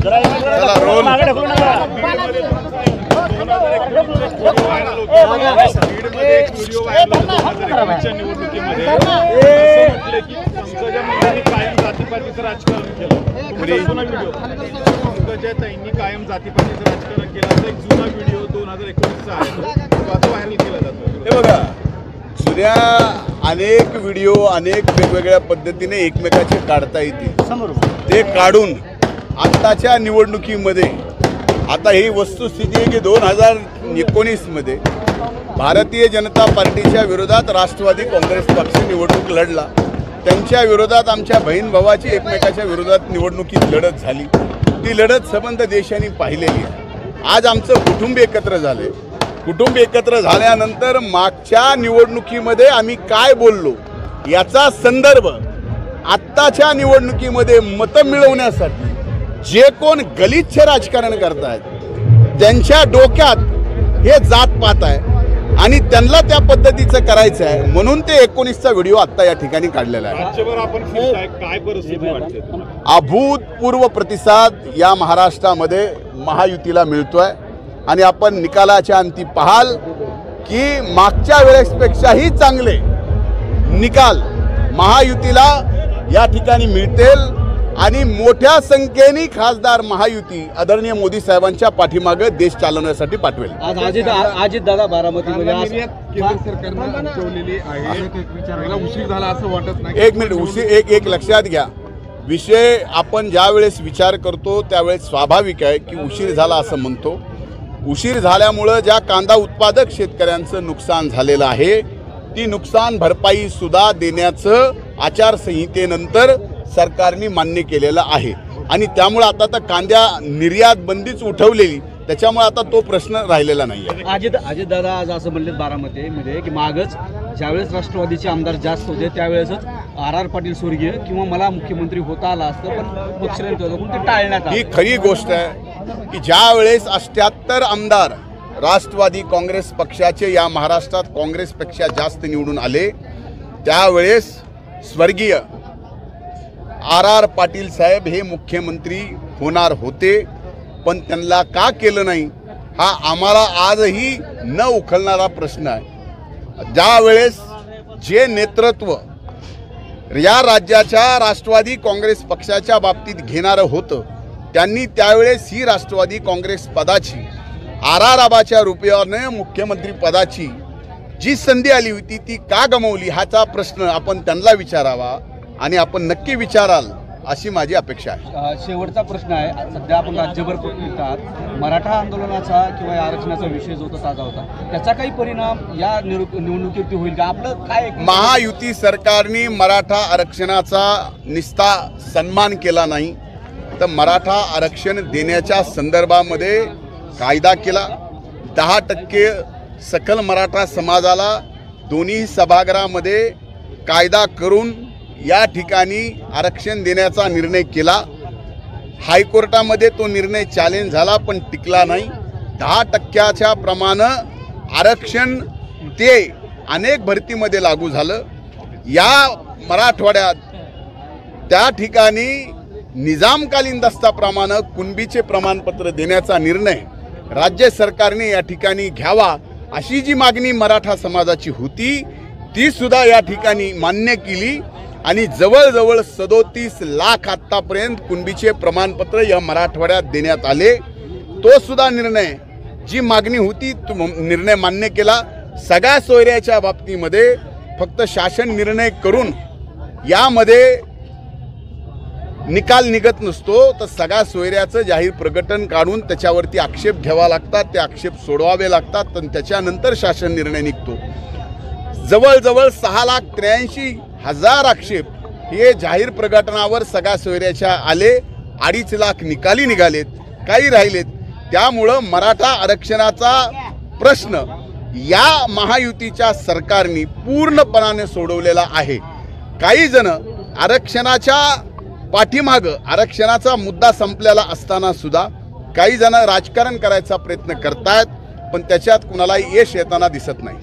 चला रोल पंकजाताईंनी कायम जातीपातीचं राजकारण केलं असा एक जुना व्हिडिओ 2019चा आहे तो आता व्हायरल केला जातो। हे बघा, जुन्या अनेक व्हिडिओ अनेक वेगवेगळ्या पद्धतीने एकमेकाचे काढता येतील, ते काढून आत्ताच्या निवडणुकीमध्ये आता ही वस्तुस्थिती आहे की 2019 मध्ये भारतीय जनता पार्टीच्या विरोधात राष्ट्रवादी काँग्रेस पक्ष निवडणूक लढला। त्यांच्या विरोधात आमच्या बहीण भावाची एकमेकाच्या विरोधात निवडणुकीत लढत झाली। ती लढत संबंध देशांनी पाहिलेली आहे। आज आमचं कुटुंब एकत्र झाले। कुटुंब एकत्र झाल्यानंतर मागच्या निवडणुकीमध्ये आम्ही काय बोललो याचा संदर्भ आत्ताच्या निवडणुकीमध्ये मतं मिळवण्यासाठी जे कोण गलिच्छ राजकारण करतायत त्यांच्या डोक्यात हे जातपात आहे आणि त्यांना त्या पद्धतीचं करायचं आहे, म्हणून ते 19चा व्हिडिओ आता या ठिकाणी काढलेला आहे। राज्यभर आपण काय परिस्थिती वाटते? अभूतपूर्व प्रतिसाद या महाराष्ट्रामध्ये महायुतीला मिळतोय आणि आपण निकालाच्या अंती पाहाल की मागच्या वेळेसपेक्षाही चांगले निकाल महायुतीला या ठिकाणी मिळतील आणि मोठ्या संख्येने खासदार महायुती आदरणीय मोदी साहेबांच्या पाठीमागे देश चालवण्यासाठी पाठवेल। अजित दादा बारामतीमध्ये केंद्र सरकारनं उठवलेली आहे, उशीर झाला असं वाटत नाही? एक मिनिट, एक लक्षात घ्या, विषय आपण ज्या वेळेस विचार करतो त्यावेळेस स्वाभाविक आहे की उशीर झाला असं म्हणतो। उशीर झाल्यामुळं ज्या कांदा उत्पादक शेतकऱ्यांचं नुकसान झालेलं आहे ती नुकसान भरपाई सुद्धा देण्याचं आचारसंहितेनंतर सरकारने मान्य केलेलं आहे आणि त्यामुळे आता तर कांद्या निर्यात बंदीच उठवलेली, त्याच्यामुळे आता तो प्रश्न राहिलेला नाही आहे। अजित दादा आज असं म्हणले बारामतीमध्ये की मागच ज्यावेळेस राष्ट्रवादीचे आमदार जास्त होते त्यावेळेसच RR पाटील स्वर्गीय किंवा मला मुख्यमंत्री होता आला असतं पण पक्षाने ते टाळण्यात आलं। ही खरी गोष्ट आहे की ज्या वेळेस 78 आमदार राष्ट्रवादी काँग्रेस पक्षाचे या महाराष्ट्रात काँग्रेसपेक्षा जास्त निवडून आले त्यावेळेस स्वर्गीय RR पाटील साहेब हे मुख्यमंत्री होणार होते, पण त्यांना का केलं नाही हा आम्हाला आजही न उखलणारा प्रश्न आहे। ज्या वेळेस जे नेतृत्व या राज्याच्या राष्ट्रवादी काँग्रेस पक्षाच्या बाबतीत घेणारं होतं त्यांनी त्यावेळेस ही राष्ट्रवादी काँग्रेस पदाची RR आबाच्या रुपयाने मुख्यमंत्री पदाची जी संधी आली होती ती का गमावली ह्याचा प्रश्न आपण त्यांना विचारावा आणि आपण नक्की विचाराल अशी माझी अपेक्षा आहे। शेवटचा प्रश्न आहे, सध्या आपण राज्यभर फिरतात, मराठा आंदोलनाचा किंवा आरक्षणाचा विषय जो ताजा होता त्याचा काही परिणाम या निवडणुकीवरती होईल का? आपलं काय? महायुती सरकारने मराठा आरक्षणाचा निस्ता सन्मान केला नाही तर मराठा आरक्षण देण्याच्या संदर्भामध्ये कायदा केला। 10% सकल मराठा समाजाला दोन्ही सभागृहामध्ये कायदा करून या ठिकाणी आरक्षण देण्याचा निर्णय केला। हायकोर्टामध्ये तो निर्णय चॅलेंज झाला पण टिकला नाही। 10% प्रमाणे आरक्षण ते अनेक भरतीमध्ये लागू झालं। या मराठवाड्यात त्या ठिकाणी निजामकालीन दस्ताप्रमाणे कुणबीचे प्रमाणपत्र देण्याचा निर्णय राज्य सरकारने या ठिकाणी घ्यावा अशी जी मागणी मराठा समाजाची होती ती सुद्धा या ठिकाणी मान्य केली आणि जवळजवळ 37 लाख आतापर्यंत कुणबीचे प्रमाणपत्र या मराठवाड्यात देण्यात आले। तो सुद्धा निर्णय जी मागणी होती तो निर्णय मान्य केला। सगळ्या सोयऱ्याच्या बाबतीमध्ये फक्त शासन निर्णय करून यामध्ये निकाल निघत नसतो तर सगळ्या सोयऱ्याचं जाहीर प्रकटन काढून त्याच्यावरती आक्षेप घ्यावा लागतात, ते आक्षेप सोडवावे लागतात आणि त्याच्यानंतर शासन निर्णय निघतो। जवळजवळ 6,83,000 आक्षेप हे जाहीर प्रकटनावर सगळ्या सोयऱ्याच्या आले। 2.5 लाख निकाली निघालेत, काही राहिलेत। त्यामुळं मराठा आरक्षणाचा प्रश्न या महायुतीच्या सरकारने पूर्णपणाने सोडवलेला आहे। काही जण आरक्षणाच्या पाठीमागं आरक्षणाचा मुद्दा संपलेला असताना सुद्धा काही जण राजकारण करायचा प्रयत्न करतायत पण त्याच्यात कुणालाही यश येताना दिसत नाही।